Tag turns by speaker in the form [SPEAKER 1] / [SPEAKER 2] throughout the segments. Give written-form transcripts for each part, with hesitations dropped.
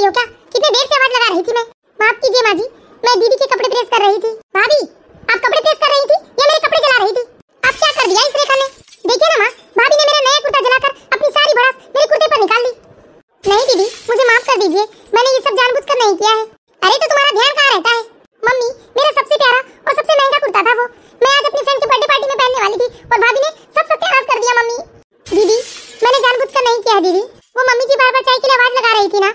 [SPEAKER 1] रही हो क्या? कितने देर से आवाज लगा रही थी मैं। माफ कीजिए माँ जी, मैं दीदी के कपड़े प्रेस कर रही थी। भाभी, आप कपड़े प्रेस कर रही थी या मेरे कपड़े जला रही थी? आप क्या कर दिया इस रेखा ने? देखिए ना माँ, भाभी ने मेरा नया कुर्ता जलाकर अपनी सारी भड़ास मेरे कुर्ते पर निकाल दी। नहीं दीदी, मुझे माफ कर दीजिए, मैंने ये सब जानबूझकर नहीं किया है। अरे तो तुम्हारा ध्यान कहाँ रहता है? मम्मी, मेरा सबसे प्यारा और सबसे महंगा कुर्ता था वो। मैं आज अपनी फ्रेंड की बर्थडे पार्टी में पहनने वाली थी और भाभी ने सब सत्यानाश कर दिया। मम्मी, दीदी मैंने जानबूझकर नहीं किया दीदी। वो मम्मी जी बार-बार चाय के लिए आवाज लगा रही थी ना,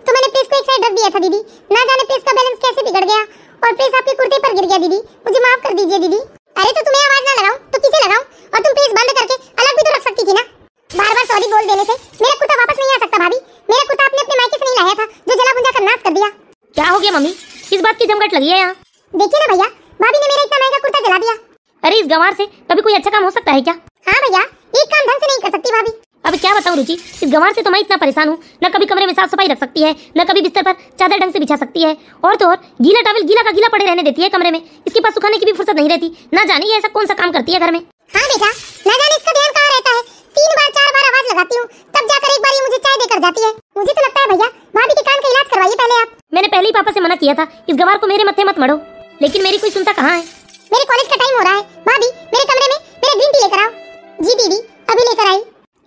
[SPEAKER 1] तो मैंने प्रेस को एक साइड रख दिया था दीदी। ना जाने प्रेस का बैलेंस कैसे बिगड़ गया और प्रेस आपके कुर्ते पर गिर गया दीदी। मुझे माफ कर दीजिए दीदी। अरे तो तुम्हें आवाज ना लगाऊं तो किसे लगाऊं? और तुम प्रेस बंद करके अलग भी तो रख सकती थी ना। बार-बार सॉरी बोल देने से मेरा कुर्ता वापस नहीं आ सकता भाभी। मेरा कुर्ता आपने अपने मायके से नहीं लाया था जो जला बुझा कर नाश कर दिया।
[SPEAKER 2] क्या हो गया मम्मी, किस बात की जमघट लगी है यहाँ?
[SPEAKER 1] देखिए ना भैया, भाभी ने मेरा इतना महंगा कुर्ता जला दिया।
[SPEAKER 2] अरे इस गंवार से कभी कोई अच्छा काम हो सकता है क्या?
[SPEAKER 1] हाँ भैया, एक काम ढंग से नहीं कर सकती भाभी।
[SPEAKER 2] अब क्या बताऊं रुचि, इस गंवार से तो मैं इतना परेशान हूँ। न कभी कमरे में साफ सफाई रख सकती है, न कभी बिस्तर पर चादर ढंग से बिछा सकती है, और तो और गीला टॉवल गीला का गीला पड़े रहने देती है कमरे में। इसके पास सुखाने की भी फुर्सत नहीं रहती। ना जाने ये ऐसा कौन सा काम करती है घर में।
[SPEAKER 1] हाँ बेटा, ना जाने इसका ध्यान कहाँ रहता है। 3 बार 4 बार आवाज लगाती हूँ, तब जाकर एक बार ये मुझे चाय देकर जाती है। मुझे तो लगता है भैया, भाभी के कान का इलाज करवाइए पहले आप।
[SPEAKER 2] मैंने पहले ही पापा से मना किया था इस गंवार को मेरे मत्थे मत मढ़ो, लेकिन मेरी कोई सुनता कहाँ है।
[SPEAKER 1] मेरे कॉलेज का टाइम हो रहा है, भाभी मेरे कमरे में मेरा ग्रीन टी लेकर आओ। जी दीदी, अभी लेकर आई।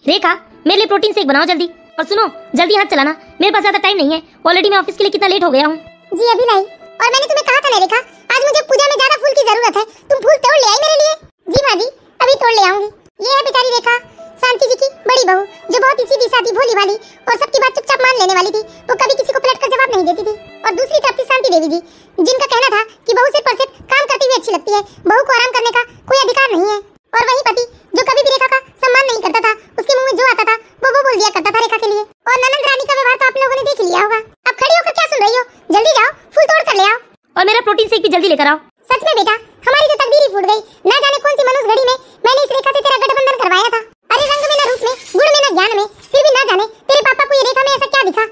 [SPEAKER 2] रेखा, मेरे लिए प्रोटीन शेक बनाओ जल्दी। और सुनो, जल्दी हाथ चलाना, मेरे पास ज्यादा टाइम नहीं है। ऑलरेडी मैं ऑफिस के लिए कितना लेट हो गया हूँ।
[SPEAKER 1] जी अभी लाई। और मैंने तुम्हें कहा था ना रेखा, आज मुझे पूजा में ज्यादा फूल की जरूरत है, तुम फूल तोड़ ले आई मेरे लिए। जी माँ जी, अभी तोड़ ले आऊंगी। ये है बेचारी रेखा, शांति जी की बड़ी बहू, जो बहुत ही सीधी सादी भोली वाली और सबकी बात चुपचाप मान लेने वाली थी। वो कभी किसी को पलट कर जवाब नहीं देती थी। और दूसरी तरफ थी शांति देवी जी, जिनका कहना था कि बहू से परफेक्ट काम करती हुई अच्छी लगती है, बहू को आराम करने का कोई अधिकार नहीं है। और वही पति जो कभी भी रेखा का सम्मान नहीं करता था, उसके मुंह में जो आता था वो बोल दिया करता था रेखा के लिए। और ननद रानी का व्यवहार तो आप लोगों ने देख लिया होगा। अब खड़ी होकर क्या सुन रही हो? जल्दी जाओ, फूल तोड़ कर ले आओ।
[SPEAKER 2] और मेरा प्रोटीन शेक भी जल्दी लेकर आओ।
[SPEAKER 1] सच में बेटा, हमारी तो तकदीर ही फूट गई। ना जाने कौन सी मनुष्य घड़ी में मैंने इस रेखा से तेरा गठबंधन करवाया था। अरे रंग में, न रूप में, गुण में, न ज्ञान में, फिर भी ना जाने तेरे पापा को ये रेखा में ऐसा क्या दिखा।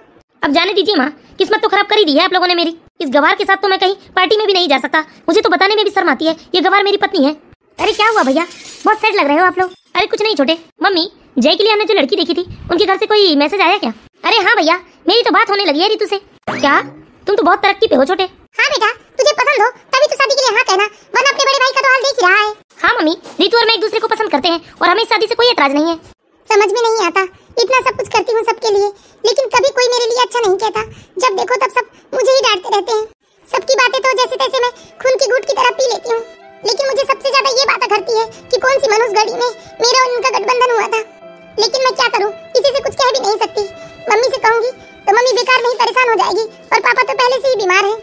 [SPEAKER 2] अब जाने दीजिए माँ, किस्मत तो खराब कर ही दी है आप लोगों ने मेरी। इस गवार के साथ तो मैं कहीं पार्टी में भी नहीं जा सकता। मुझे तो बताने में भी शर्म आती है ये गवार मेरी पत्नी है। अरे क्या हुआ भैया, बहुत सेट लग रहे हो आप लोग। अरे कुछ नहीं छोटे। मम्मी, जय के लिए हमने जो लड़की देखी थी, उनके घर से कोई मैसेज आया क्या? अरे हाँ भैया, मेरी तो बात होने लगी है रितु से। क्या? तुम तो बहुत तरक्की पे हो छोटे।
[SPEAKER 1] हाँ बेटा, तुझे पसंद हो तभी तो शादी के लिए हाँ कहना, वरना अपने बड़े भाई का तो हाल देख ही रहा है।
[SPEAKER 2] हाँ मम्मी, रितु और मैं एक दूसरे को पसंद करते हैं और हमें इस शादी से कोई ऐतराज नहीं है।
[SPEAKER 1] समझ में नहीं आता, इतना सब कुछ करती हूँ सबके लिए, लेकिन कभी कोई मेरे लिए अच्छा नहीं कहता। जब देखो तब सब मुझे ही डांटते रहते हैं। सबकी बातें तो जैसे तैसे मैं खून की घूंट की तरह पी लेती हूँ, लेकिन मुझे सबसे ज्यादा ये बात करती है कि कौन सी मनुष्य घड़ी में मेरा और उनका गठबंधन हुआ था। लेकिन मैं क्या करूँ, किसी से कुछ कह भी नहीं सकती। मम्मी से कहूँगी तो मम्मी बेकार में ही परेशान हो जाएगी, और पापा तो पहले से ही बीमार है।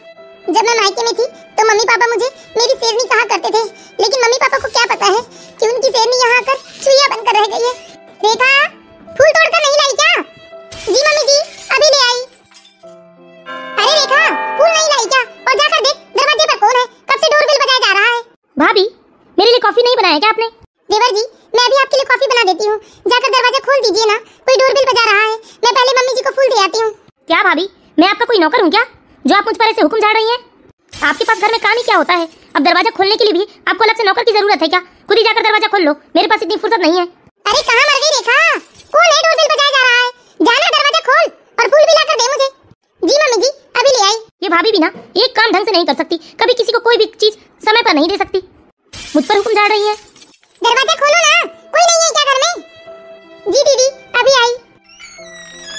[SPEAKER 1] जब मैं मायके में थी तो मम्मी पापा मुझे मेरी शेरनी कहा करते थे, लेकिन मम्मी पापा को क्या पता है कि उनकी शेरनी यहाँ आकर चुईया बनकर रह गई है। रेखा, फूल तोड़कर नहीं लाई क्या? जी मम्मी जी, अभी ले आई। अरे रेखा, फूल नहीं लाई क्या? और जाकर देख दरवाजे पर कौन है, कब से डोरबेल बजाया जा रहा है।
[SPEAKER 2] भाभी, मेरे लिए कॉफी नहीं बनाया क्या आपने?
[SPEAKER 1] देवर जी, मैं अभी आपके लिए कॉफी बना देती हूँ, जाकर दरवाजा खोल दीजिए ना, कोई डोरबेल बजा रहा है। मैं पहले मम्मी जी को फूल दे आती हूँ।
[SPEAKER 2] क्या भाभी, मैं आपका कोई नौकर हूँ क्या, जो आप मुझ पर ऐसे हुक्म झाड़ रही हैं? आपके पास घर में काम ही क्या होता है? अब दरवाजा खोलने के लिए भी आपको अलग से नौकर की जरूरत है क्या? खुद ही जाकर दरवाजा खोल लो, मेरे पास इतनी फुर्सत नहीं है।
[SPEAKER 1] अरे कहाँ मर गई रेखा? कौन है डोरबेल बजाया जा रहा है? जाना दरवाजा खोल और फूल भी लाकर दे मुझे। जी मम्मी जी, अभी ले आई।
[SPEAKER 2] ये भाभी भी ना एक काम ढंग से नहीं कर सकती, कभी किसी को कोई भी चीज समय पर नहीं दे सकती, मुझ पर हुक्म झाड़ रही है।
[SPEAKER 1] दरवाजा खोलो ना, कोई नहीं है क्या घर में? जी दीदी, अभी आई।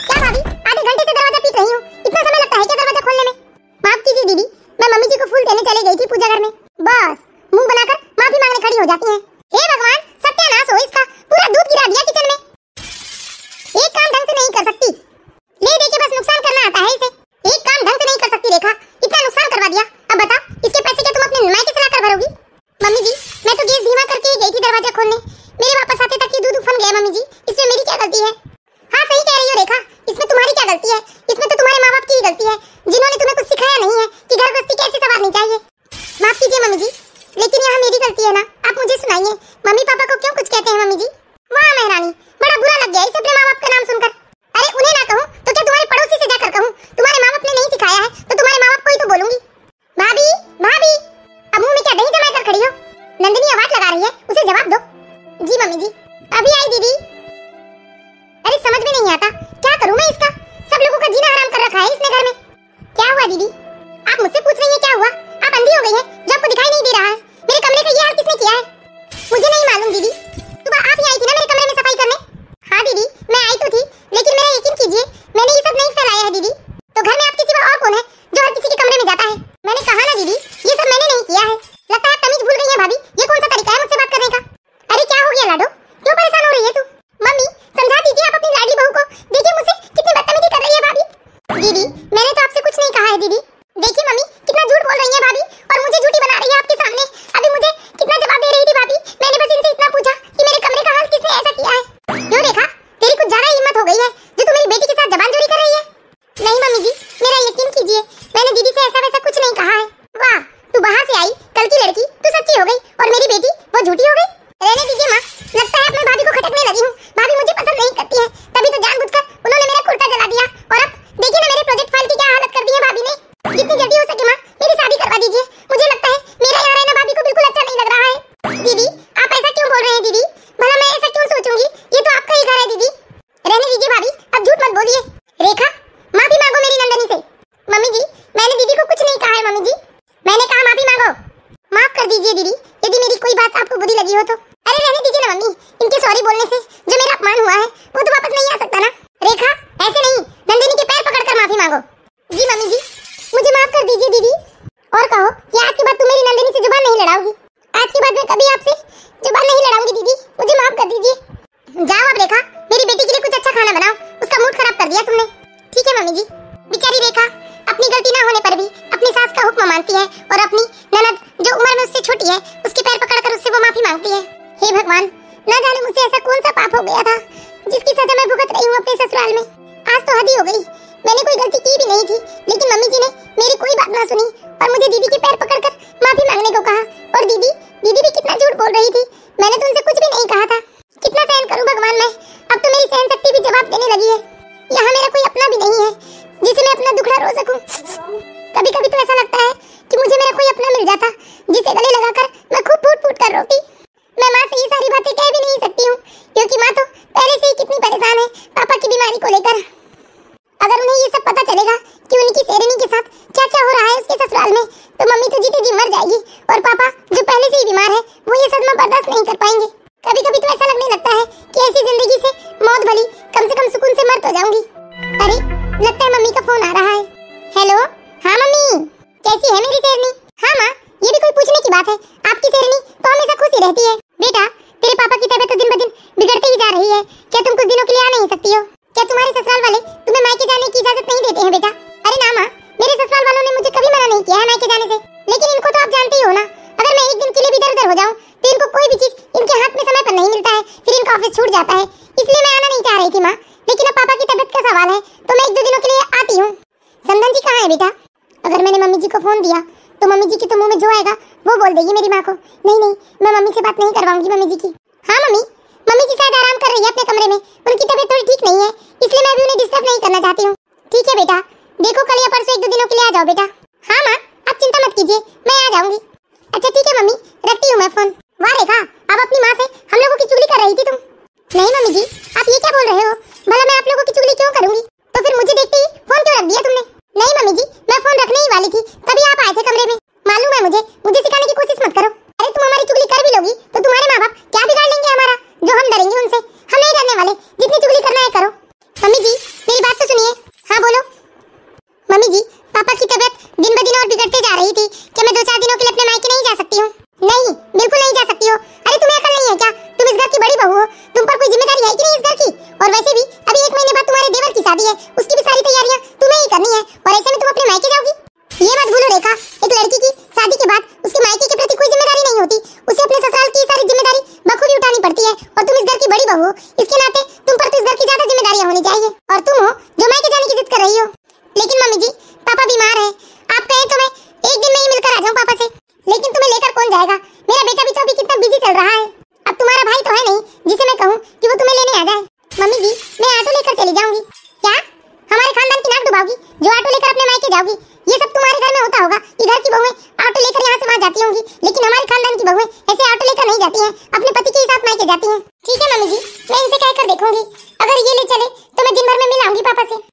[SPEAKER 1] क्या भाभी, आधे घंटे से दरवाजा पीट रही हूँ, इतना समय लगता है क्या दरवाजा खोलने में? माफ कीजिए दीदी, मैं मम्मी जी को फूल देने चले गई थी पूजा घर में, बस मुंह बनाकर माफी मांगने खड़ी हो जाती हैं। हे भगवान, सत्यानाश हो इसका, पूरा दूध गिरा दिया किचन में। एक काम ढंग से नहीं कर सकती, ले दे के बस नुकसान करना आता है इसे। एक काम ढंग से नहीं कर सकती रेखा, इतना नुकसान करवा दिया। अब बता, इसके पैसे क्या तुम अपने मायके से लाकर भरोगी? मम्मी जी, मैं तो गैस धीमा करके ही गई थी दरवाजा खोलने, मेरे वापस आते तक ये दूध उफन गया। मम्मी जी, इसमें मेरी क्या गलती है? हाँ सही कह रही हो रेखा, इसमें तुम्हारी क्या गलती है? इसमें तो तुम्हारे माँ बाप की ही गलती है, जिन्होंने तुम्हें कुछ सिखाया नहीं है कि घर गृहस्थी कैसे संवारनी चाहिए। माफ कीजिए मम्मी जी, लेकिन यहाँ मेरी गलती है ना, आप मुझे सुनाइए, मम्मी पापा को क्यों कुछ कहते हैं मम्मी जी? वाह महारानी, है इसने घर में? क्या हुआ दीदी? आप मुझसे पूछ रही हैं क्या हुआ? आप अंधी हो गई हैं जो आपको दिखाई नहीं दे रहा है? मेरे कमरे का ये हाल किसने किया है? मुझे नहीं मालूम दीदी। सुबह आप ही आई थी ना मेरे कमरे में सफाई करने? हाँ दीदी मैं आई तो थी, लेकिन मेरा यकीन कीजिए मैंने ये सब नहीं फैलाया है दीदी। तो घर में आपके सिवा और कौन है जो हर किसी के कमरे में जाता है? मैंने कहा ना दीदी ये सब मैंने नहीं किया है। लगता है आप तमीज भूल गई हैं भाभी। ये कौन सा तरीका है मुझसे बात करने का? अरे क्या हो गया लाडो, क्यों परेशान हो रही है तू? मम्मी समझा दीजिए आप अपनी लाडली बहू को। देखिए मुझसे कितनी बदतमीजी कर रही है भाभी। दीदी मैंने तो आपसे कुछ नहीं कहा है दीदी। देखिए मम्मी कितना झूठ बोल रही है भाभी और मुझे झूठी बना रही है आपके सामने। अभी मुझे कितना जवाब दे रही थी भाभी। मैंने बस इनसे इतना पूछा कि मेरे कमरे का हाल किसने ऐसा किया है। क्यों रेखा तेरी कुछ ज्यादा हिम्मत हो गई है जो तू मेरी बेटी के साथ जबान जोड़ी कर रही है? नहीं मम्मी जी मेरा यकीन कीजिए मैंने दीदी से ऐसा वैसा कुछ नहीं कहा है। वाह तू बाहर से आई कल की लड़की तू सच्ची हो गई और मेरी बेटी वो झूठी हो गई। रहने दीजिए माँ, लगता है मैं भाभी को खटकने लगी हूँ। भाभी मुझे पसंद नहीं करती है, तभी तो जानबूझकर उन्होंने मेरा कुर्ता जला दिया। और अब देखिए ना मेरे प्रोजेक्ट फाइल की क्या हालत कर दी है भाभी ने। जितनी जल्दी हो सके माँ मेरी शादी करवा दीजिए। मुझे लगता है मेरा यहाँ रहना भाभी को बिल्कुल अच्छा नहीं लग रहा है। दीदी आप ऐसा क्यों बोल रहे हैं दीदी? भला मैं ऐसा क्यों सोचूंगी? ये तो आपका ही घर है दीदी। रहने दीजिए भाभी, अब झूठ मत बोलिए। रेखा माफी मांगो मेरी नंदनी से। मम्मी जी मैंने दीदी को कुछ नहीं कहा है मम्मी जी। मैंने कहा माफी मांगो। माफ कर दीजिए दीदी यदि मेरी कोई बात आपको बुरी लगी हो तो। अरे रहने दीजिए ना मम्मी, इनके सॉरी बोलने से जो मेरा अपमान हुआ है वो तो वापस नहीं आ सकता ना। रेखा ऐसे नहीं, नंदिनी के पैर पकड़कर माफी मांगो। जी मम्मी जी मुझे माफ कर दीजिए दीदी। और कहो कि आज के बाद तुम मेरी नंदिनी से जुबान नहीं लड़ाओगी। आज के बाद मैं कभी आपसे जुबान नहीं लड़ाऊंगी दीदी, मुझे माफ कर दीजिए। जाओ अब रेखा मेरी बेटी के लिए कुछ अच्छा खाना बनाओ, उसका मूड खराब कर दिया तुमने। ठीक है मम्मी जी। बेचारी रेखा अपनी गलती ना होने पर भी अपनी सास का हुक्म मानती है और अपनी ननद जो उम्र में उससे छोटी है उसके पैर पकड़कर उससे वो माफी मांगती है। हे भगवान न जाने मुझसे ऐसा कौन सा पाप हो गया था जिसकी सजा मैं भुगत रही हूँ अपने ससुराल में। आज तो हद ही हो गई, मैंने कोई गलती की भी नहीं थी लेकिन मम्मी जी ने मेरी कोई बात ना सुनी और मुझे दीदी के पैर पकड़कर माफी मांगने को कहा। और दीदी भी कितना झूठ बोल रही थी, मैंने तो उनसे कुछ भी नहीं कहा था। कितना सहन करूं भगवान मैं, अब तो मेरी सहन शक्ति भी जवाब देने लगी है। यहाँ मेरा कोई अपना भी नहीं है जिसे मैं अपना दुखड़ा रो सकूं। कभी कभी तो ऐसा लगता है कि मुझे मेरा कोई अपना मिल जाता जिसे गले लगाकर मैं खूब फूट फूट कर रोती। मैं माँ से ये सारी बातें कह भी नहीं सकती हूँ क्योंकि माँ तो पहले से ही कितनी परेशान है पापा की बीमारी को लेकर। अगर उन्हें ये सब पता चलेगा कि उनकी शेरनी के साथ क्या क्या हो रहा है उसके ससुराल में तो मम्मी तो जीते जी मर जाएगी और पापा जो पहले से ही बीमार है वो ये सदमा बर्दाश्त नहीं कर पाएंगे। कभी कभी तो ऐसा लगने लगता है कि ऐसी जिंदगी से मौत भली, कम से कम सुकून से मर तो जाऊंगी। अरे लगता है मम्मी का फोन आ रहा है। हेलो हाँ मम्मी कैसी है मेरी शेरनी? हाँ माँ ये भी कोई पूछने की बात है, आपकी शेरनी तो हमेशा खुशी रहती है। बेटा तेरे पापा की तबीयत तो दिन ब दिन बिगड़ती ही जा रही है, क्या तुम कुछ दिनों के लिए आ नहीं सकती हो? क्या तुम्हारे ससुराल वाले तुम्हें मायके जाने की इजाजत नहीं देते हैं बेटा? अरे ना माँ मेरे ससुराल वालों ने मुझे कभी मना नहीं किया है मायके जाने से, लेकिन इनको तो आप जानते ही हो ना अगर मैं एक दिन के लिए भी इधर-उधर हो जाऊं तो इनको कोई भी चीज इनके हाथ में समय पर नहीं मिलता है, फिर इनका ऑफिस छूट जाता है। इसलिए मैं आना नहीं चाह रही थी माँ, लेकिन अब पापा की तबीयत का सवाल है तो मैं एक दो दिनों के लिए आती हूँ। समधन जी कहाँ है बेटा? अगर मैंने मम्मी जी को फोन दिया तो मम्मी जी के तो मुंह में जो आएगा वो बोल देगी मेरी माँ को। नहीं मैं मम्मी से बात नहीं करवाऊंगी मम्मी जी की। हाँ मम्मी जी शायद आराम कर रही है अपने कमरे में, उनकी तबीयत थोड़ी ठीक नहीं है इसलिए मैं अभी उन्हें डिस्टर्ब नहीं करना चाहती हूँ। ठीक है बेटा देखो कल या परसों एक दो दिनों के लिए आ जाओ बेटा। हाँ माँ आप चिंता मत कीजिए मैं आ जाऊंगी। अच्छा ठीक है मम्मी रखती हूँ मैं फोन। वाह रेखा अब अपनी माँ से हम लोगों की चुगली कर रही थी तुम? नहीं मम्मी जी आप ये क्या बोल रहे हो, भला मैं आप लोगों की चुगली क्यों करूंगी? तो फिर मुझे देखते ही फोन क्यों रख दिया तुमने? नहीं मम्मी जी मैं फोन रखने ही वाली थी तभी आप आए थे कमरे में। मालूम है मुझे सिखाने की कोशिश मत करो। अरे तुम हमारी चुगली कर भी लोगी तो तुम्हारे माँ बाप क्या बिगाड़ लेंगे हमारा जो हम डरेंगे उनसे? हम नहीं डरने वाले, जितनी चुगली करना है करो। मम्मी जी मेरी बात तो सुनिए। हाँ बोलो। मम्मी जी पापा की तबीयत दिन ब दिन और बिगड़ते जा रही थी, क्या मैं 2-4 दिनों के लिए अपने मायके नहीं जा सकती हूँ? नहीं बिल्कुल नहीं जा सकती हो। अरे तुम्हें अकल नहीं है क्या? तुम इस घर की बड़ी बहू हो, तुम पर कोई जिम्मेदारी है कि नहीं इस घर की? और वैसे भी अभी 1 महीने बाद तुम्हारे देवर की शादी है, उसकी भी सारी तैयारियां तुम्हें ही करनी है और ऐसे में तुम अपने मायके जाओगी? ये मत भूलो रेखा एक लड़की की शादी के बाद उसके मायके के प्रति कोई जिम्मेदारी नहीं होती, उसे अपने ससुराल की सारी जिम्मेदारी बखूबी उठानी पड़ती है। और तुम इस घर की बड़ी बहू हो इसके नाते तुम पर तो इस घर की ज्यादा जिम्मेदारियां होनी चाहिए और तुम हो जो मायके जाने की जिद कर रही हो। लेकिन मम्मी जी पापा बीमार है, आप कहें तो मैं एक दिन में ही मिलकर आ जाऊं पापा से, लेकिन तुम्हें लेकर कौन जाएगा? मेरा बेटा भी तो अभी कितना बिजी चल रहा है। अब तुम्हारा भाई तो है नहीं जिसे मैं कहूँ कि वो तुम्हें लेने आ जाए। मम्मी जी मैं ऑटो लेकर चली जाऊंगी। क्या हमारे खानदान की नाक डुबाओगी जो ऑटो लेकर अपने मायके जाओगी? ये सब तुम्हारे घर में होता होगा, इधर की बहुएं ऑटो लेकर यहाँ से वहाँ जाती होंगी, लेकिन हमारे खानदान की बहुएं ऐसे ऑटो लेकर नहीं जाती हैं, अपने पति के साथ मायके जाती हैं। ठीक है मम्मी जी मैं इनसे कहकर देखूंगी, अगर ये ले चले तो मैं दिन भर में मिल आऊंगी पापा से।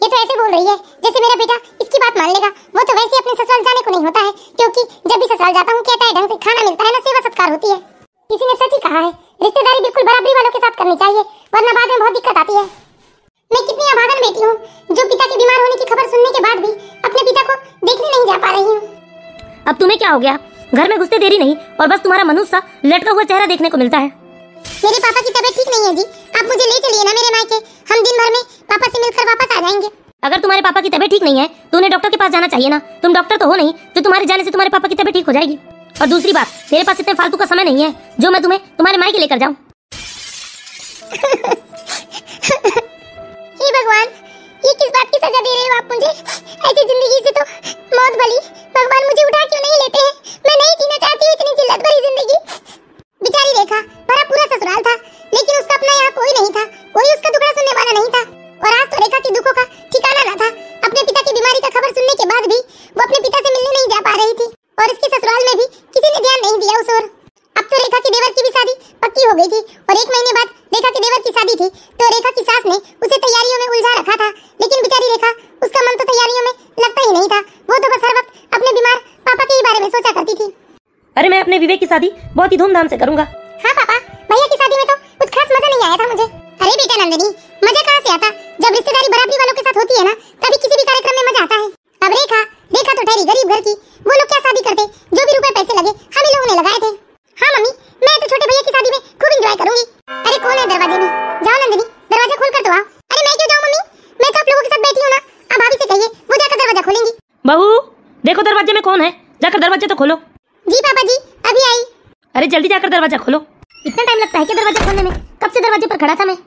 [SPEAKER 1] ये तो ऐसे बोल रही है जैसे मेरा बेटा इसकी बात मान लेगा। वो तो वैसे अपने ससुराल जाने को नहीं होता है, क्योंकि जब भी ससुराल जाता हूँ कहता है ढंग से खाना मिलता है ना सेवा सत्कार होती है। किसी ने सच ही कहा है, रिश्तेदारी बिल्कुल बराबरी वालों के साथ करनी चाहिए, वरना बाद में बहुत दिक्कत आती है। मैं कितनी अभागन बेटी हूँ जो पिता के बीमार होने की खबर सुनने के बाद भी अपने पिता को देखने नहीं जा पा रही हूँ।
[SPEAKER 2] अब तुम्हें क्या हो गया? घर में घुसते देरी नहीं और बस तुम्हारा मनुष्य सा लटका हुआ चेहरा देखने को मिलता है।
[SPEAKER 1] मेरे पापा की तबीयत ठीक नहीं है जी, आप मुझे ले चलिए ना मेरे मायके, हम दिन भर में पापा से मिलकर वापस आ जाएंगे।
[SPEAKER 2] अगर तुम्हारे पापा की तबीयत ठीक नहीं है तो उन्हें डॉक्टर के पास जाना चाहिए ना। तुम डॉक्टर तो हो नहीं, तो तुम्हारे जाने से तुम्हारे पापा की तबीयत ठीक हो जाएगी। और दूसरी बात, मेरे पास इतने फालतू का समय नहीं है जो मैं तुम्हें तुम्हारे मायके लेकर जाऊं।
[SPEAKER 1] हे भगवान, ये किस बात की सजा दे रहे हो आप मुझे? ऐसी जिंदगी से तो मौत भली, भगवान मुझे उठा क्यों नहीं लेते हैं? मैं नहीं जीना चाहती हूँ इतनी जिल्लत भरी जिंदगी। बेचारी रेखा, भरा पूरा ससुराल था, लेकिन उसका अपना यहाँ कोई नहीं था, कोई उसका दुखड़ा सुनने वाला नहीं था। और आज तो रेखा के दुखों का ठिकाना न था। अपने पिता की बीमारी का खबर सुनने के बाद भी वो अपने पिता से मिलने नहीं जा पा रही थी, और इसके ससुराल में भी किसी ने ध्यान नहीं दिया उस ओर। अब तो रेखा के देवर की भी शादी पक्की हो गई थी, और 1 महीने बाद रेखा के देवर की शादी थी, तो रेखा की सास ने उसे तैयारियों में उलझा रखा था। लेकिन बेचारी रेखा, उसका मन तो तैयारियों में लगता ही नहीं था, वो तो बस हर वक्त अपने बीमार पापा के ही बारे में सोचा करती थी।
[SPEAKER 2] अरे मैं अपने विवेक की शादी बहुत ही धूमधाम से करूंगा।
[SPEAKER 1] हाँ पापा, भैया की शादी में तो कुछ खास मजा नहीं आया था मुझे। अरे बेटा नंदिनी, मजा कहाँ से आता? जब रिश्तेदारी बराबरी वालों के साथ होती है ना, तभी किसी भी कार्यक्रम में मजा आता है। अब रेखा तो ठहरी गरीब घर की, वो लोग क्या शादी करते, जो भी रुपए पैसे लगे हम ही लोगों ने लगाए थे। हाँ मम्मी, मैं तो छोटे भैया की शादी में खूब एंजॉय करूंगी। अरे कौन है दरवाजे में? जाओ नंदिनी, दरवाजा खोल कर तो आओ। अरे मैं क्यों जाऊँ मम्मी, मैं तो आप लोगों के साथ बैठी हूँ ना। आप भाभी से कहिए वो जाकर दरवाजा खोलेंगी।
[SPEAKER 2] बहू देखो दरवाजे में कौन है, जाकर दरवाजा तो खोलो।
[SPEAKER 1] जी पापा जी, अभी आई।
[SPEAKER 2] अरे जल्दी जाकर दरवाजा खोलो।
[SPEAKER 1] इतना टाइम लगता है क्या दरवाजा खोलने में? कब से दरवाजे पर खड़ा था मैं।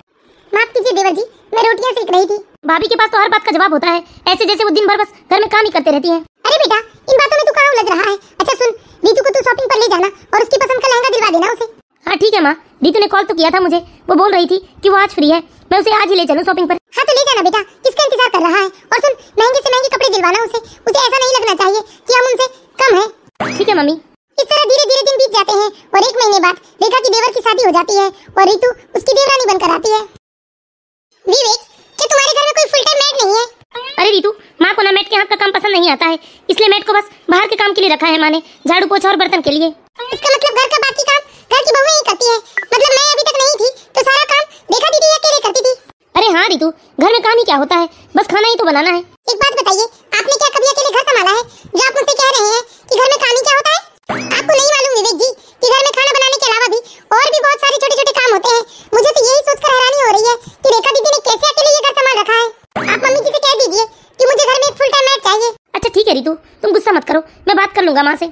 [SPEAKER 1] माफ कीजिए देवर जी, मैं रोटियां सेक रही थी।
[SPEAKER 2] भाभी के पास तो हर बात का जवाब होता है, ऐसे जैसे वो दिन भर बस घर में काम ही करते रहती है।
[SPEAKER 1] अरे बेटा, इन बातों में तू कहाँ उलझ रहा है? अच्छा सुन, रीतू को तू शॉपिंग पर ले जाना और उसकी पसंद का लहंगा दिलवा देना उसे।
[SPEAKER 2] हाँ ठीक है माँ, रीतू ने कॉल तो किया था मुझे, वो बोल रही थी कि वो आज फ्री है, मैं उसे आज ही ले चलूं शॉपिंग पर।
[SPEAKER 1] हाँ तो ले जाना बेटा, किसका इंतजार कर रहा है? और सुन, महंगे से महंगे कपड़े दिलवाना उसे ऐसा नहीं लगना चाहिए कि हम उनसे कम है।
[SPEAKER 2] ठीक है मम्मी।
[SPEAKER 1] इस तरह धीरे धीरे दिन बीत जाते हैं, और 1 महीने बाद रेखा की देवर की शादी हो जाती है, और रीतू उसकी देवरानी बनकर आती है। विवेक, क्या तुम्हारे घर में कोई फुल टाइम मेड नहीं है?
[SPEAKER 2] अरे रीतू, माँ को ना मेड के हाथ का काम पसंद नहीं आता है, इसलिए मेड को बस बाहर के काम के लिए रखा है माँ ने, झाड़ू पोछा और बर्तन के लिए।
[SPEAKER 1] इसका मतलब घर का बाकी काम घर की बहुएं ही करती है। मतलब मैं अभी तक नहीं थी तो सारा काम रेखा दीदी अकेले करती थी।
[SPEAKER 2] अरे हाँ रीतू, घर में काम ही क्या होता है, बस खाना ही तो बनाना है।
[SPEAKER 1] एक बात बताइए, आपने क्या कभी अकेले घर संभाला है जो आप मुझसे कह रहे हैं कि घर में काम ही क्या होता है? आपको नहीं मालूम विवेक जी कि घर में खाना बनाने के अलावा भी और भी बहुत सारे छोटे छोटे काम होते हैं। मुझे तो यही सोचकर हैरानी हो रही है कि रेखा दीदी ने कैसे अकेले ये घर संभाल रखा है। आप मम्मी जी से कह दीजिए कि मुझे घर में एक फुल टाइम मेड चाहिए।
[SPEAKER 2] अच्छा ठीक है रीतू, तुम गुस्सा मत करो, मैं बात कर लूंगा माँ से।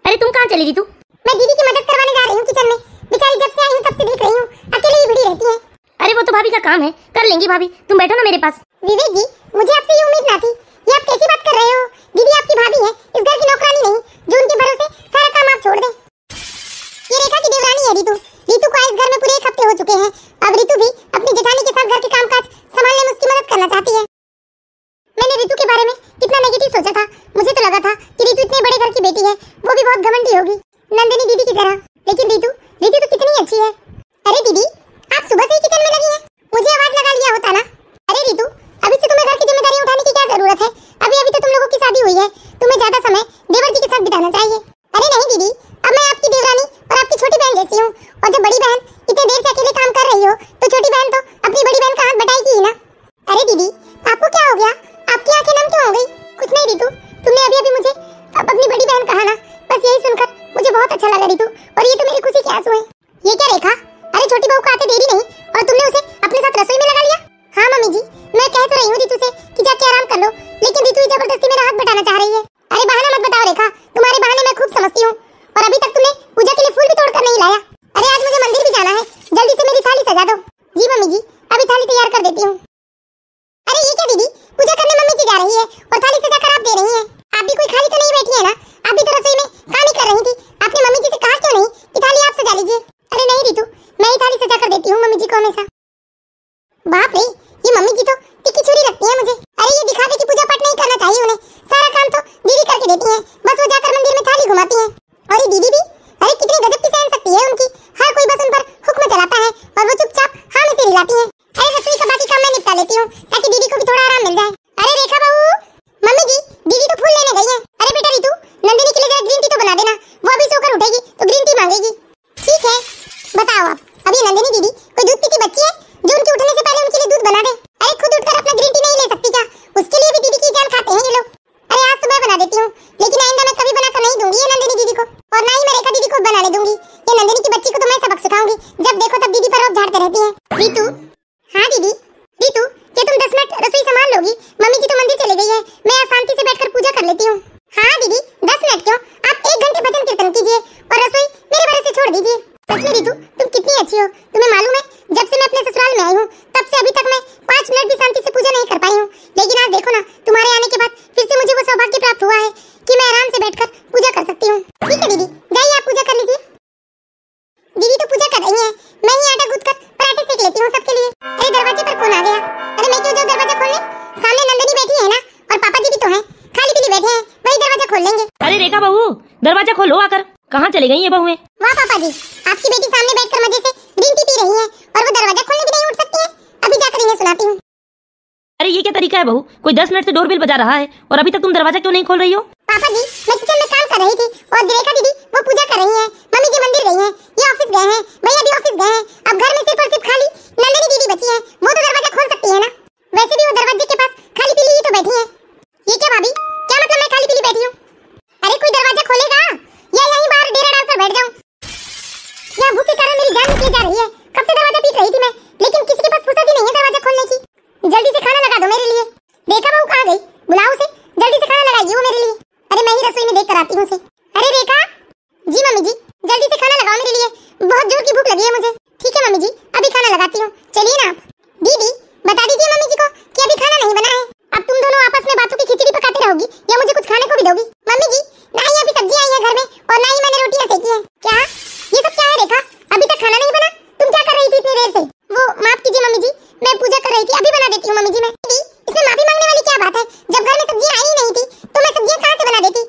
[SPEAKER 2] अरे तुम कहाँ चली रीतू?
[SPEAKER 1] मैं दीदी की मदद करवाने जा रही हूँ किचन में। बेचारी जब से आई हूँ तब से देख रही हूँ अकेले ही भिड़ी रहती है।
[SPEAKER 2] अरे वो तो भाभी का काम है, कर लेंगी भाभी, तुम बैठो ना मेरे पास।
[SPEAKER 1] विवेक जी, मुझे आपसे ये उम्मीद ना थी। ये आप कैसी बात कर रहे हो? दीदी आपकी भाभी है, इस घर की नौकरानी नहीं जो उनके भरोसे सारा काम आप छोड़ दें। ये रेखा की देवरानी है रीतू। रीतू को इस घर में पूरे 1 हफ्ते हो चुके हैं। अब रीतू भी अपनी जेठानी के साथ घर के कामकाज संभालने में उसकी मदद करना चाहती है। मैंने रीतू के बारे में कितना नेगेटिव सोचा था। मुझे तो लगा था कि रीतू इतने बड़े घर की बेटी है, वो भी बहुत घमंडी होगी, नंदिनी दीदी की तरह। लेकिन रीतू तो कितनी अच्छी है। अरे दीदी, आप सुबह से ही किचन में लगी हैं, मुझे आवाज लगा लिया होता ना। अरे रीतू, अभी से तुम्हें घर की जिम्मेदारी उठाने की क्या जरूरत है? अभी तो तुम लोगों की शादी हुई है, तुम्हें ज्यादा समय देवर जी के साथ बिताना चाहिए। अरे नहीं दीदी, अब मैं आपकी देवरानी और आपकी छोटी बहन जैसी हूँ, और जब बड़ी बहन इतने देर से अकेले काम कर रही हो तो छोटी बहन तो अपनी बड़ी बहन का हाथ बटाएगी ही ना। अरे दीदी, आपको क्या हो गया? आपकी आंखें नम क्यों हो गई? कुछ नहीं रीतू, तुमने अभी मुझे अपनी बड़ी बहन कहा ना, बस यही सुनकर मुझे बहुत अच्छा लगा रीतू, और ये तो मेरी खुशी के आंसू हैं। ये क्या रेखा, अरे छोटी बहू को आते देरी नहीं और तुमने उसे अपने साथ रसोई में लगा लिया? हाँ मम्मी जी, मैं कह तो रही हूँ रीतू से कि जाके आराम कर लो, लेकिन रीतू जबरदस्ती मेरा हाथ बटाना चाह रही है। अरे बहाना मत बताओ रेखा, तुम्हारे बहाने मैं खूब समझती हूँ, और अभी तक तुमने पूजा के लिए फूल भी तोड़कर नहीं लाया। अरे आज मुझे मंदिर भी जाना है, जल्दी से मेरी थाली सजा दो। जी मम्मी जी, अभी थाली तैयार कर देती हूँ। अरे ये क्या दीदी, पूजा करने मम्मी जी जा रही है और थाली सजाकर आप दे रही हैं। आप भी कोई खाली तो नहीं बैठी है ना? आप भी तो रसोई में काम ही कर रही थी। आपने मम्मी जी से कहा क्यों नहीं कि थाली आप सजा लीजिए? अरे नहीं रीतू, मैं ही थाली सजा कर देती हूँ मम्मी जी को हमेशा। बाप रे, ये मम्मी जी तो तिक्की छुरी लगती है मुझे। अरे ये दिखावे की पूजा पाठ नहीं करना चाहिए उन्हें, सारा काम तो चली गई है, मैं यहाँ शांति से बैठकर पूजा कर लेती हूँ। हाँ दीदी 10 मिनट क्यों, आप 1 घंटे भजन कीर्तन कीजिए और रसोई मेरे भरोसे छोड़ दीजिए। सच में रितु तुम कितनी अच्छी हो। तुम्हें मालूम है जब से मैं अपने ससुराल में आई हूँ तब से अभी तक मैं 5 मिनट भी शांति से पूजा नहीं कर पाई हूँ, लेकिन आज देखो ना तुम्हारे आने के बाद फिर से मुझे वो सौभाग्य प्राप्त हुआ है कि मैं आराम से बैठकर पूजा कर सकती हूँ। ठीक है दीदी जाइए आप पूजा कर लीजिए। दीदी तो पूजा कर रही है, मैं ही आटा गूंथ कर पराठे सेक लेती हूँ सबके लिए। अरे दरवाजे पर कौन आ गया? अरे मैं क्यों जाऊँ दरवाजा खोलने? सामने नंदिनी बैठी है ना और पापा जी भी तो हैं, खाली पीली बैठे हैं, वही दरवाजा खोल लेंगे।
[SPEAKER 2] अरे रेखा बहू दरवाजा खोलो, आकर कहाँ चली गई ये बहुएं?
[SPEAKER 1] वाह पापा जी आपकी बेटी सामने बैठकर मजे से ग्रीन टी पी रही है और वो दरवाजा खोलने भी नहीं उठ सकती है। अभी जाकर इन्हें सुनाती हूँ।
[SPEAKER 2] अरे ये क्या तरीका है बहू, कोई 10 मिनट से डोरबेल बजा रहा है और अभी तक तुम दरवाजा क्यों नहीं खोल रही हो?
[SPEAKER 1] पापा जी मैं किचन में काम कर रही थी और रेखा दीदी वो पूजा कर रही है, मम्मी जी मंदिर गई हैं, ये ऑफिस गए हैं, भैया भी ऑफिस गए हैं, अब घर में सिर्फ और सिर्फ खाली नंदिनी दीदी बची है, वो तो दरवाजा खोल सकती है ना। वैसे भी वो दरवाजे के पास खाली पीली ही तो बैठी है। ये क्या भाभी, क्या मतलब मैं खाली पीली बैठी हूँ? अरे कोई दरवाजा खोलेगा या यहीं बाहर डेरा डालकर बैठ जाऊँ? यहाँ भूख के कारण मेरी जान निकली जा रही है, कब से दरवाजा पीट रही थी मैं, लेकिन किसी के पास फुर्सत ही नहीं है दरवाजा खोलने की। जल्दी से खाना लगा दो मेरे लिए। रेखा बहू कहाँ गई? बुलाओ उसे, जल्दी से खाना लगाइए वो मेरे लिए। अरे मैं ही रसोई में देख कर आती हूँ उसे। अरे रेखा। जी मम्मी जी जल्दी से खाना लगाओ मेरे लिए, बहुत जोर की भूख लगी है मुझे। ठीक है मम्मी जी अभी खाना लगाती हूँ, चलिए ना आप। दीदी बता दीजिए मम्मी जी को कि अभी खाना नहीं बना है। अब तुम दोनों आपस में बातों की खिचड़ी पकाती रहोगी या मुझे कुछ खाने को भी दोगी? मम्मी जी ना ही अभी सब्जी आई है घर में और ना ही मैंने रोटियां सेकी है। क्या ये सब क्या है रेखा, अभी तक खाना नहीं बना? तुम क्या कर रही थी इतनी देर से? वो माफ कीजिए मम्मी जी मैं पूजा कर रही थी, अभी बना देती हूँ मम्मी जी मैं। इसमें माफी मांगने वाली क्या बात है, जब घर में सब्जियां आई ही नहीं थी तो मैं सब्जियां कहाँ से बना देती?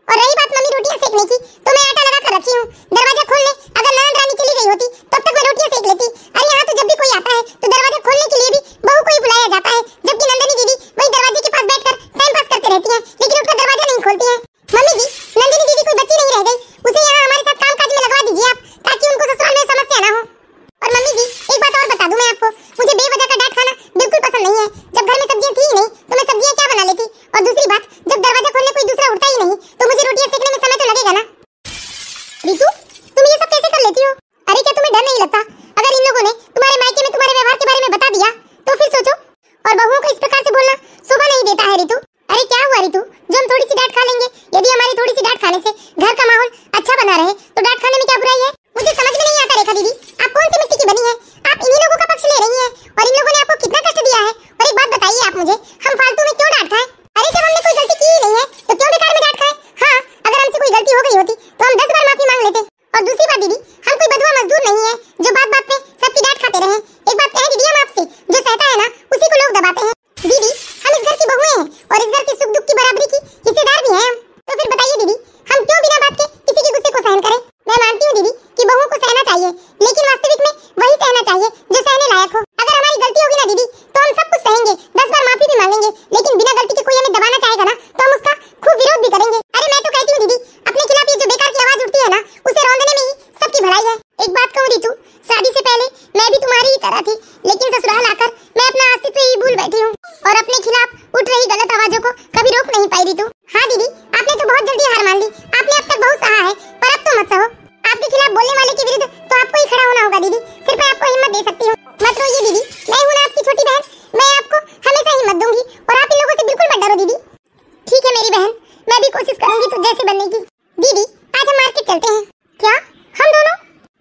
[SPEAKER 1] और रही बात मम्मी रोटियां सेकने की तो मैं आटा लगा कर रखी हूँ, दरवाजा खोलने अगर ननद रानी चली गई होती तब तक मैं रोटियां सेक लेती। अरे यहाँ तो जब भी कोई आता है तो दरवाजा खोलने के लिए भी बहू को ही बुलाया जाता है, जबकि नंदिनी दीदी वही दरवाजे के पास बैठकर टाइम पास करते रहती है, लेकिन उसका दरवाजा नहीं खोलती है। मम्मी जी नंदिनी दीदी कोई बच्ची नहीं रह गई, उसे यहाँ हमारे साथ कामकाज में लगवा दीजिए आप, ताकि उनको ससुराल में समस्या ना हो। और मम्मी जी एक बात और बता दूं मैं आपको, मुझे बेवजह का डांट खाना बिल्कुल पसंद नहीं है। जब घर में सब्जियां थी ही नहीं तो मैं सब्जियां क्या बना लेती? और दूसरी बात जब दरवाजा खोलने कोई दूसरा उठता ही नहीं तो मुझे रोटियां सेकने में समय तो लगेगा ना। रितु तुम ये सब कैसे कर लेती हो? अरे क्या तुम्हें डर नहीं लगता? अगर इन लोगों ने तुम्हारे मायके में तुम्हारे व्यवहार के बारे में बता दिया तो फिर सोचो। और बहुओं को इस प्रकार से बोलना शोभा नहीं देता है रितु। अरे क्या हुआ रितु, जो हम थोड़ी सी डांट खा लेंगे, यदि हमारी थोड़ी सी डांट खाने से घर का माहौल अच्छा बना रहे तो डांट खाने में क्या बुराई है? मुझे समझ में नहीं आता रेखा दीदी आप कौन सी मिट्टी की बनी है? आप इन्हीं लोगों का पक्ष ले रही हैं और इन लोगों ने आपको कितना कष्ट दिया है। और एक बात बताइए आप मुझे, हम फालतू में क्यों डांट खाएं? अरे जब हमने कोई गलती की ही नहीं है तो क्यों बेकार में डांट खाएं? हाँ अगर हमसे कोई गलती हो गई होती तो हम 10 बार माफी मांग लेते। और दूसरी बात दीदी हम कोई बदुआ मजदूर नहीं है जो बात बात पे सबकी डांट खाते रहे। एक बात कह दीदी हम आपसे, जो सहता है ना उसी को लोग दबाते हैं। दीदी हम इस घर की बहुएं हैं और इस घर के सुख दुख की बराबरी की हिस्सेदार भी हैं हम। तो फिर बताइए दीदी हम क्यों बिना बात के किसी के गुस्से को सहन करें? मैं मानती हूँ दीदी कि बहुओं को सहना चाहिए, लेकिन वास्तविक में वही सहना चाहिए जो सहने लायक हो। अगर हमारी गलती होगी ना दीदी तो हम सब कुछ सहेंगे, 10 बार माफी भी मांगेंगे, लेकिन बिना गलती के कोई हमें दबाना चाहेगा ना तो हम उसका खूब विरोध भी करेंगे। अरे मैं तो कहती हूँ दीदी अपने खिलाफ ये जो बेकार की आवाज उठती है ना उसे रौंदने में ही सबकी भलाई है। एक बात कहूँ रितु, शादी से पहले मैं भी तुम्हारी ही तरह थी, लेकिन ससुराल आकर मैं अपना अस्तित्व ही भूल बैठी हूँ और अपने खिलाफ उठ रही गलत आवाजों को कभी रोक नहीं पाई रितु। हाँ दीदी आपने तो बहुत जल्दी हार मान ली, आपने अब तक बहुत सहा है पर अब तो मत सहो। आपके खिलाफ बोलने वाले के विरुद्ध तो आपको ही खड़ा होना होगा दीदी, सिर्फ मैं आपको हिम्मत दे सकती हूँ। मत रोइए दीदी, मैं हूँ ना आपकी छोटी बहन, मैं आपको हमेशा हिम्मत दूंगी और आप इन लोगों से बिल्कुल मत डरो दीदी। ठीक है मेरी बहन, मैं भी कोशिश करूंगी तुझ जैसे बनने की। दीदी आज हम मार्केट चलते हैं। क्या हम दोनों?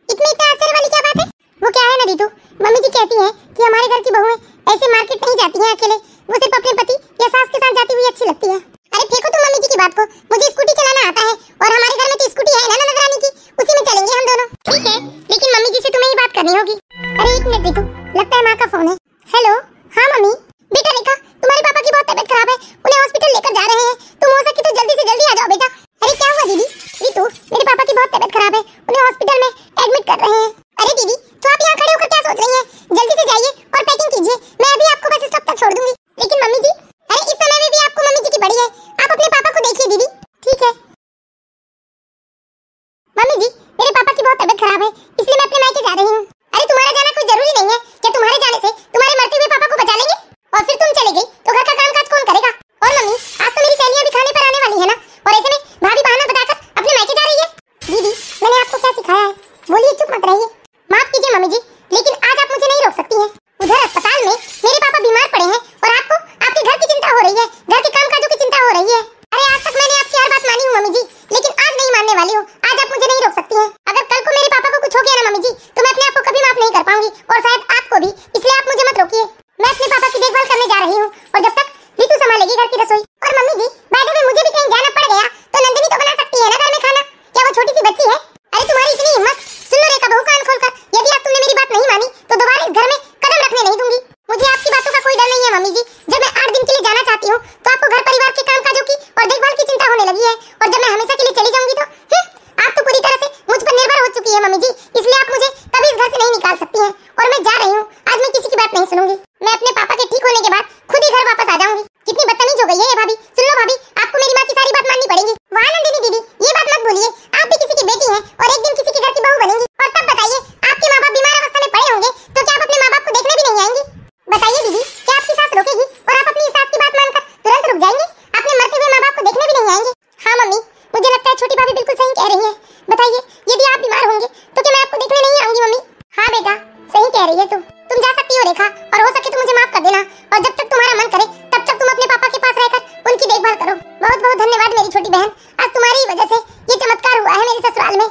[SPEAKER 1] इतने आश्चर्य वाली क्या बात है? वो क्या है ना रितु, मम्मी जी कहती हैं कि हमारे घर की बहुएं ऐसे मार्केट नहीं जाती हैं अकेले, वो सिर्फ अपने पति या सास के साथ जाती हुई अच्छी लगती है। अरे फेंको तुम मम्मी जी की बात को, मुझे स्कूटी चलाना आता है और हमारे घर में तो स्कूटी है ना ननद रानी की, उसी में चलेंगे हम दोनों। ठीक है लेकिन मम्मी जी से तुम्हें ही बात करनी होगी। अरे एक मिनट रितु, लगता है माँ का फोन है। हेलो हाँ मम्मी। बेटा रेखा तुम्हारे पापा की बहुत तबीयत खराब है, उन्हें हॉस्पिटल लेकर जा रहे हैं, तुम हो सके तो जल्दी से जल्दी आ जाओ बेटा। अरे क्या हुआ दीदी? रितु मेरे पापा की बहुत तबीयत खराब है, उन्हें हॉस्पिटल में एडमिट कर रहे हैं। अरे दीदी तो आप यहाँ खड़े होकर क्या सोच रही हैं? जल्दी से जाइए और पैकिंग कीजिए, मैं अभी आपको बस स्टॉप तक छोड़ दूंगी। लेकिन मम्मी जी, अरे इस समय में भी आपको मम्मी जी की बड़ी है, आप अपने पापा को देखिए दीदी। ठीक बनेगी घर की रसोई। और mummy ji by the way मुझे भी कहीं जाना पड़ गया तो नंदिनी तो बना सकती है ना घर में खाना, क्या वो छोटी सी बच्ची है? अरे तुम्हारी इतनी हिम्मत, सुन लो रेखा बहू कान खोलकर, यदि आप तुमने मेरी बात नहीं मानी तो दोबारा इस घर में कदम रखने नहीं दूंगी। मुझे आपकी बातों का कोई डर नहीं है मम्मी जी। जब मैं 8 दिन के लिए जाना चाहती हूँ तो आपको घर परिवार के कामकाजों की और देखभाल की चिंता होने लगी है, और जब मैं हमेशा के लिए चली जाऊंगी तो आप तो पूरी तरह से मुझ पर निर्भर हो चुकी है मम्मी जी, इसलिए आप मुझे कभी इस घर से नहीं निकाल सकती हैं। और मैं जा रही हूँ, आज मैं किसी की बात नहीं सुनूंगी। मैं अपने पापा के ठीक होने के बाद खुद ही घर वापस आ जाऊंगी। कितनी बदतमीज हो गई है ये भाभी। सुन लो भाभी, आपको मेरी माँ की सारी बात माननी पड़ेगी। वाह नंदिनी दीदी, ये बात मत भूलिए, आप भी किसी की बेटी हैं और एक दिन किसी के घर की बहू बनेंगी। और तब बताइए, आपके माँ बाप बीमार अवस्था में पड़े होंगे तो क्या आप अपने माँ बाप को देखने भी नहीं आएंगी? बताइए दीदी, क्या आपकी सास रोकेगी और आप अपनी सास की बात मानकर तुरंत रुक जाएंगे? अपने मरते हुए माँ बाप को देखने भी नहीं आएंगे? हाँ मम्मी, मुझे लगता है छोटी भाभी बिल्कुल सही कह रही है। बताइए, यदि आप बीमार होंगे तो क्या मैं आपको देखने नहीं आऊंगी मम्मी? हाँ बेटा, सही कह रही है तुम जा सकती हो रेखा, और हो सके तो मुझे माफ कर देना, और जब तक तुम्हारा मन करे तब तक तुम अपने पापा के पास रहकर उनकी देखभाल करो। बहुत बहुत धन्यवाद मेरी छोटी बहन, आज तुम्हारी वजह से ये चमत्कार हुआ है मेरे ससुराल में।